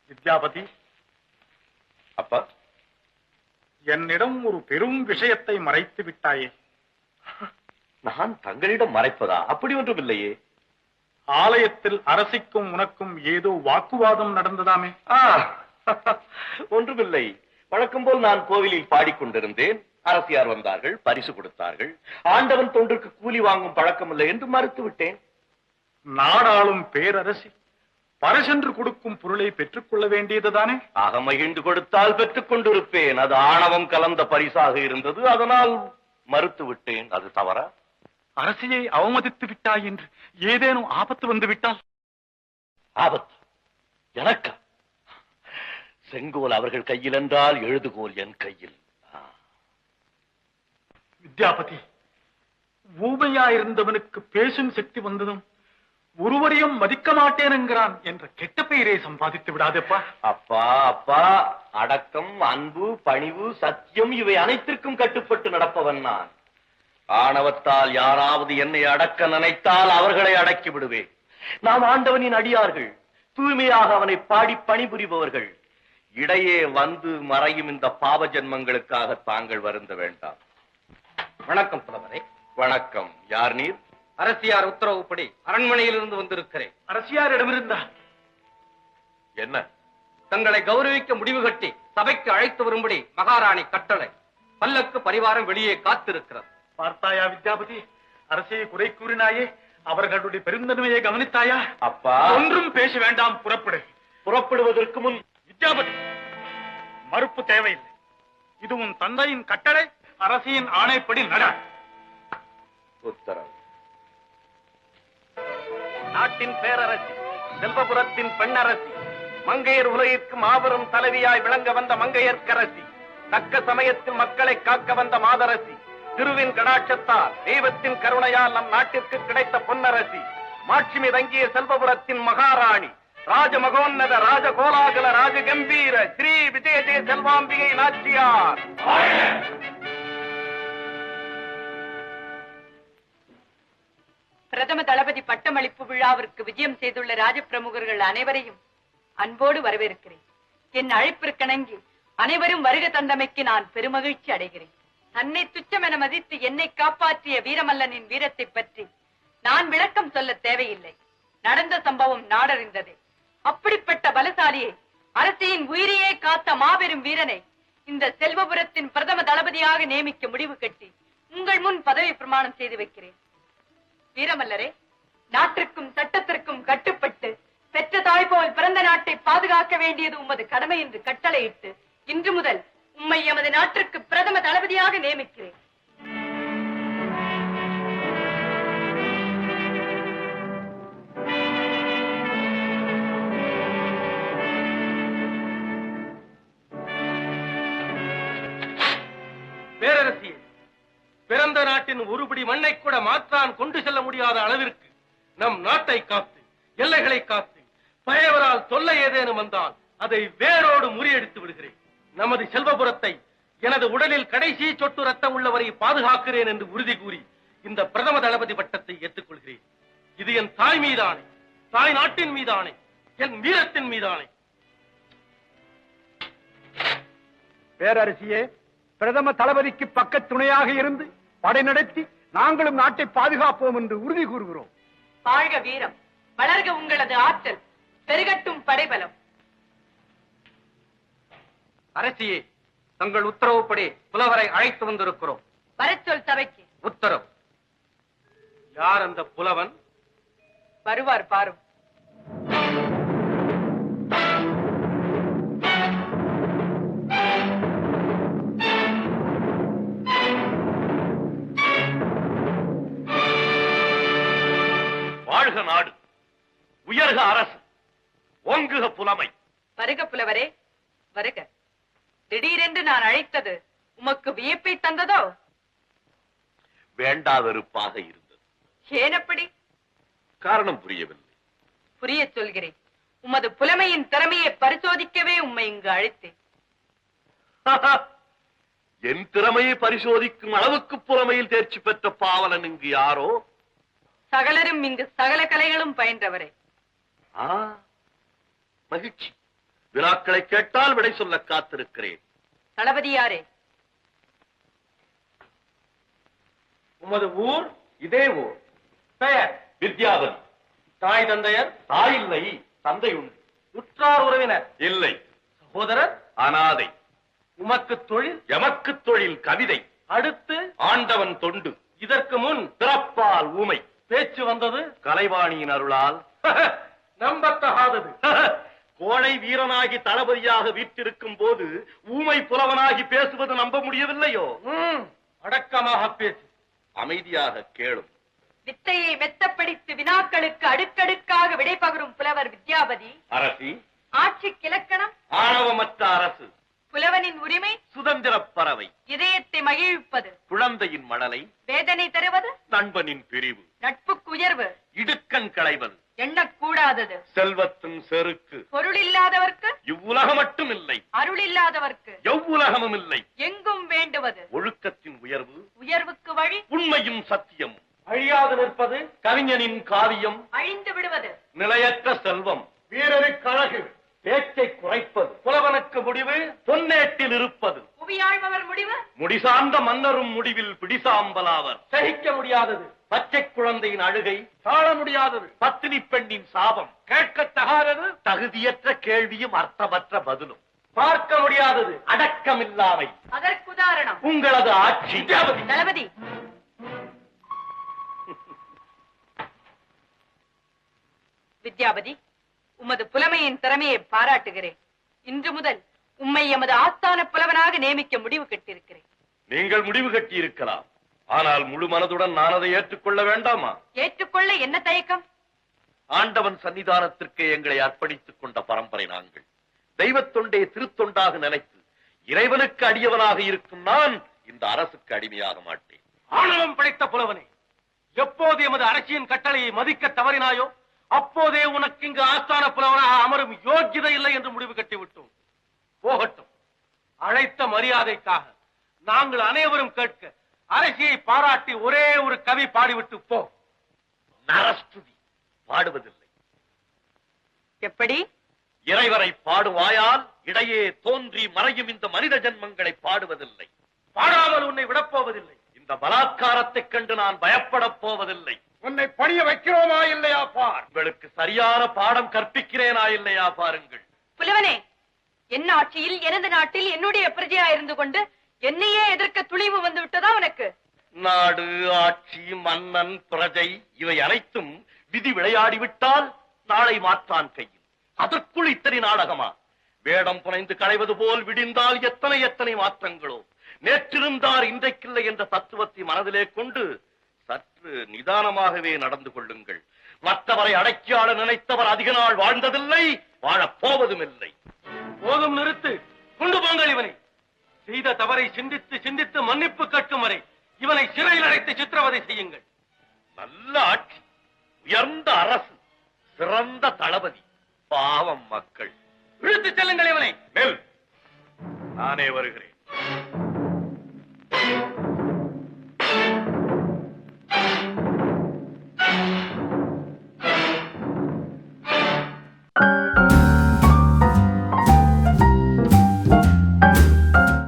வித்யாபதி, அப்பா, என்னிடம் ஒரு பெரும் விஷயத்தை மறைத்து விட்டாயே. நான் தங்களிடம் மறைப்பதா? அப்படி ஒன்றும் இல்லையே. ஆலயத்தில் அரசிக்கும் உனக்கும் ஏதோ வாக்குவாதம் நடந்ததாமே? ஒன்றுமில்லை. வழக்கம் போல் நான் கோவிலில் பாடிக்கொண்டிருந்தேன். அரசியார் வந்தார்கள், பரிசு கொடுத்தார்கள். ஆண்டவன் தொன்றுக்கு கூலி வாங்கும் பழக்கம் இல்லை என்று மறுத்து விட்டேன். நாடாளும் பேரரசி பரிசென்று கொடுக்கும் பொருளை பெற்றுக் கொள்ள வேண்டியதுதானே? ஆக மகிழ்ந்து கொடுத்தால் பெற்றுக் கொண்டிருப்பேன். அது ஆணவம் கலந்த பரிசாக இருந்தது, அதனால் மறுத்து விட்டேன். அது தவறா? அரசியை அவமதித்து விட்டாய் என்று ஏதேனும் ஆபத்து வந்து விட்டால்? ஆபத்து எனக்கா? செங்கோல் அவர்கள் கையில் என்றால் எழுதுகோல் என் கையில். வித்யாபதி, ஊமையா இருந்தவனுக்கு பேசும் சக்தி வந்ததும் ஒருவரையும் மதிக்க மாட்டேன் என்கிறான் என்ற கெட்ட பெயரை சம்பாதித்து விடாதப்பா. அப்பா அப்பா, அடக்கம், அன்பு, பணிவு, சத்தியம் இவை அனைத்திற்கும் கட்டுப்பட்டு நடப்பவன் நான். ஆணவத்தால் யாராவது என்னை அடக்க நினைத்தால் அவர்களை அடக்கி விடுவேன். நாம் ஆண்டவனின் அடியார்கள், தூய்மையாக அவனை பாடி பணிபுரிபவர்கள். இடையே வந்து மறையும் இந்த பாவ ஜென்மங்களுக்காக தாங்கள் வருந்த வேண்டாம். வணக்கம் புலவரே. வணக்கம். யார் நீர்? அரசியார் உத்தரவுப்படி அரண்மனையிலிருந்து வந்திருக்கிறேன். அரசியாரிடமிருந்தா? என்ன? தங்களை கௌரவிக்க முடிவு கட்டி சபைக்கு அழைத்து வரும்படி மகாராணி கட்டளை. பல்லக்கு பரிவாரம் வெளியே காத்திருக்கிறது. பார்த்தாயா வித்யாபதி, அரசியை குறை கூறினாயே, அவர்களுடைய பெருந்தன்மையை கவனித்தாயா? அப்பா, ஒன்றும் பேச வேண்டாம், புறப்படு. புறப்படுவதற்கு முன் வித்யாபதி, மறுப்பு தேவையில்லை. இது உன் தந்தையின் கட்டளை, அரசியின் ஆணைப்படி நட. உத்தரவு. நாட்டின் பேரரசி, செல்வபுரத்தின் பெண்ணரசி, மங்கையர் உலகிற்கு மாபெரும் தலைவியாய் விளங்க வந்த மங்கையர்க்கரசி, தக்க சமயத்தில் மக்களை காக்க வந்த மாதரசி, திருவின் கடாட்சத்தால் தெய்வத்தின் கருணையால் நம் நாட்டிற்கு கிடைத்த பொன்னரசி, மாட்சிமி தங்கிய செல்வபுரத்தின் மகாராணி, ராஜமகோன்னத ராஜகோலாகல ராஜகம்பீர ஸ்ரீ விஜய ஜெய செல்வாம்பிகை நாச்சியார். பிரதம தளபதி பட்டமளிப்பு விழாவிற்கு விஜயம் செய்துள்ள ராஜபிரமுகர்கள் அனைவரையும் அன்போடு வரவேற்கிறேன். என் அழைப்பிற்கிணங்கி அனைவரும் வருகை தந்தமைக்கு நான் பெருமகிழ்ச்சி அடைகிறேன். தன்னை துச்சம் என மதித்து என்னை காப்பாற்றிய வீரமல்லனின் வீரத்தை பற்றி நான் விளக்கம் சொல்ல தேவையில்லை. நடந்த சம்பவம் நாடறிந்ததே. அப்படிப்பட்ட பலசாலியை, அரசியின் உயிரையே காத்த மாபெரும் வீரனை இந்த செல்வபுரத்தின் பிரதம தளபதியாக நியமிக்க முடிவு கட்டி உங்கள் முன் பதவி பிரமாணம் செய்து வைக்கிறேன். வீரமல்லரே, நாட்டிற்கும் சட்டத்திற்கும் கட்டுப்பட்டு பெற்ற தாய் போல் பிறந்த நாட்டை பாதுகாக்க வேண்டியது உமது கடமை என்று கட்டளையிட்டு இன்று முதல் உம்மை எமது நாட்டிற்கு பிரதம தளபதியாக நியமிக்கிறேன். பேரரசியே, பிறந்த நாட்டின் ஒருபடி மண்ணை கூட மாற்றான் கொண்டு செல்ல முடியாத அளவிற்கு நம் நாட்டை காத்து, எல்லைகளை காத்து, பகைவரால் தொல்லை ஏதேனும் வந்தால் அதை வேரோடு முறியடித்து விடுகிறேன். நமது செல்வபுரத்தை எனது உடலில் கடைசி சொட்டு ரத்தம் உள்ளவரை பாதுகாக்கிறேன் என்று உறுதி கூறி இந்த பிரதம தளபதி பட்டத்தை ஏற்றுக்கொள்கிறேன். இது என் தாய் மீதானே, தாய் நாட்டின் மீதானே, என் வீரத்தின் மீதானே. பேரரசியே, பிரதம தளபதிக்கு பக்க துணையாக இருந்து படை நடத்தி நாங்களும் நாட்டை பாதுகாப்போம் என்று உறுதி கூறுகிறோம். வாழ்க வீரம், வளர்க உங்களது ஆற்றல், பெருகட்டும் படைபலம். அரசியே, தங்கள் உத்தரவுப்படி புலவரை அழைத்து வந்திருக்கிறோம். வரச்சொல் சபைக்கு. உத்தரவு. யார் அந்த புலவன்? வருவார் பாரும். வாழ்க நாடு, உயர்க அரசு, ஓங்குக புலமை. வருக புலவரே, வருக. திடீரென்று நான் அழைத்தது உமக்கு வியப்பை தந்ததோ? வேண்டாவெறுப்பாக இருந்தது. ஏனப்படி? காரணம் புரியவில்லை. புரிய சொல்கிறேன். உமது புலமையின் திறமையை பரிசோதிக்கவே உம்மை இங்கு அழைத்தேன். என் திறமையை பரிசோதிக்கும் அளவுக்கு புலமையில் தேர்ச்சி பெற்ற பாவலன் இங்கு யாரோ? சகலரும் இங்கு சகல கலைகளும் பயின்றவரே. மகிழ்ச்சி. வினாக்களை கேட்டால் விடை சொல்ல காத்திருக்கிறேன். தளபதியாரே, உமது ஊர்? இதே ஊர். பெயர்? வித்யாவதி. தாய் தந்தையர்? தாய் இல்லை, தந்தை உண்டு. உற்றார் உறவினர்? இல்லை. சகோதரர்? அனாதை. உமக்கு தொழில்? எமக்கு தொழில் கவிதை. அடுத்து? ஆண்டவன் தொண்டு. இதற்கு முன் பிறப்பால் ஊமை. பேச்சு வந்தது? கலைவாணியின் அருளால். நம்பத்தகாதது. கோழை வீரனாகி தளபதியாக வீற்றிருக்கும் போது ஊமை புலவனாகி பேசுவது நம்ப முடியவில்லையோ? அடக்கமாக பேசு. அமைதியாக கேளும். வித்தையை மெத்தப்படித்து வினாக்களுக்கு அடுக்கடுக்காக விடை பகரும் புலவர் வித்யாபதி. அரசி. ஆட்சிக்கு இலக்கணம்? ஆணவமற்ற அரசு. புலவனின் உரிமை? சுதந்திர பறவை. இதயத்தை மகிழ்விப்பது. குழந்தையின் மடலை. வேதனை தருவது? நண்பனின் பிரிவு. நட்புக்கு உயர்வு. இடுக்கண் களைவது. எண்ணக்கூடாதது. செல்வத்தின் செருக்கு. பொருள் இல்லாதவர்க்கு? இவ்வுலகம் மட்டும் இல்லை. அருள் இல்லாதவர்க்கு? எவ்வுலகமும் இல்லை. எங்கும் வேண்டுவது? ஒழுக்கத்தின் உயர்வு. உயர்வுக்கு வழி? உண்மையும் சத்தியம். அழியாது நிற்பது? கவிஞனின் காவியம். அழிந்து விடுவது? நிலையற்ற செல்வம். வீரருக்கு அழகு. பேச்சை குறைப்பது. புலவனுக்கு முடிவு? பொன்னேட்டில் இருப்பது. புவியாழ்பவர் முடிவு? முடிசார்ந்த மன்னரும் முடிவில் பிடிசாம்பலாவர். சகிக்க முடியாதது? பச்சை குழந்தையின் அழுகை. தாழ முடியாதது? பத்தினி பெண்ணின் சாபம். கேட்கத்தகாதது? தகுதியற்ற கேள்வியும் அர்த்தமற்ற பதிலும். பார்க்க முடியாதது? அடக்கமில்லாமை. அதற்குதாரணம் உங்களது ஆட்சி. தளபதி, வித்யாபதி, உமது புலமையின் திறமையை பாராட்டுகிறேன். இன்று முதல் உம்மை எமது ஆஸ்தான புலவனாக நியமிக்க முடிவு கட்டிருக்கிறேன். நீங்கள் முடிவு கட்டி இருக்கலாம், ஆனால் முழு மனதுடன் நான் அதை ஏற்றுக்கொள்ள வேண்டாமா? ஏற்றுக்கொள்ள என்ன தயக்கம்? ஆண்டவன் சன்னிதானத்திற்கு எங்களை அர்ப்பணித்துக் கொண்ட பரம்பரை நாங்கள். தெய்வத்தொண்டே திருத்தொண்டாக நினைத்து இறைவனுக்கு அடியவனாக இருக்கும் நான் இந்த அரசுக்கு அடிமையாக மாட்டேன். ஆணவம் படைத்த புலவனே, எப்போது எமது அரசியின் கட்டளையை மதிக்க தவறினாயோ அப்போதே உனக்கு இங்கு ஆஸ்தான புலவனாக அமரும் யோக்கியதை இல்லை என்று முடிவு கட்டிவிட்டோம். போகட்டும். அழைத்த மரியாதைக்காக நாங்கள் அனைவரும் கேட்க அரசியை பாராட்டி ஒரே ஒரு கவி பாடிவிட்டு போ. நரஸ்துதி பாடுவதில்லை. எப்படி? இறைவரை பாடுவாயால் இடையே தோன்றி மறையும் இந்த மனித ஜென்மங்களை பாடுவதில்லை. பாடாமல் உன்னை விடப்போவதில்லை. இந்த பலாத்காரத்தைக் கண்டு நான் பயப்படப் போவதில்லை. உன்னை பணிய வைக்கிறோமா இல்லையா பார். உங்களுக்கு சரியான பாடம் கற்பிக்கிறேனா இல்லையா பாருங்கள். புலவனே, என் ஆட்சியில் எனது நாட்டில் என்னுடைய பிரஜையா இருந்து கொண்டு என்னையே எதிர்க்க துணிவு வந்து விட்டதா உனக்கு? நாடு, ஆட்சி, மன்னன், பிரஜை இவை அனைத்தும் விதி விளையாடிவிட்டால் நாளை மாற்றான் கையில். அதற்குள் இத்தனை நாடகமா? வேடம் புனைந்து களைவது போல் விடிந்தால் எத்தனை எத்தனை மாற்றங்களோ. நேற்றிருந்தார் இன்றைக்கில்லை என்ற தத்துவத்தை மனதிலே கொண்டு சற்று நிதானமாகவே நடந்து கொள்ளுங்கள். மற்றவரை அடக்கியாள நினைத்தவர் அதிக நாள் வாழ்ந்ததில்லை, வாழப் போவதும் இல்லை. போதும், நிறுத்து. கொண்டு போங்கள் இவனை. செய்த தவறை சிந்தித்து சிந்தித்து மன்னிப்பு கேட்கும் வரை இவனை சிறையில் அடைத்து சித்திரவதை செய்யுங்கள். நல்ல ஆட்சி, உயர்ந்த அரசு, சிறந்த தளபதி, பாவம் மக்கள். இழுத்து செல்லுங்கள் இவனை. நெல், நானே வருகிறேன்.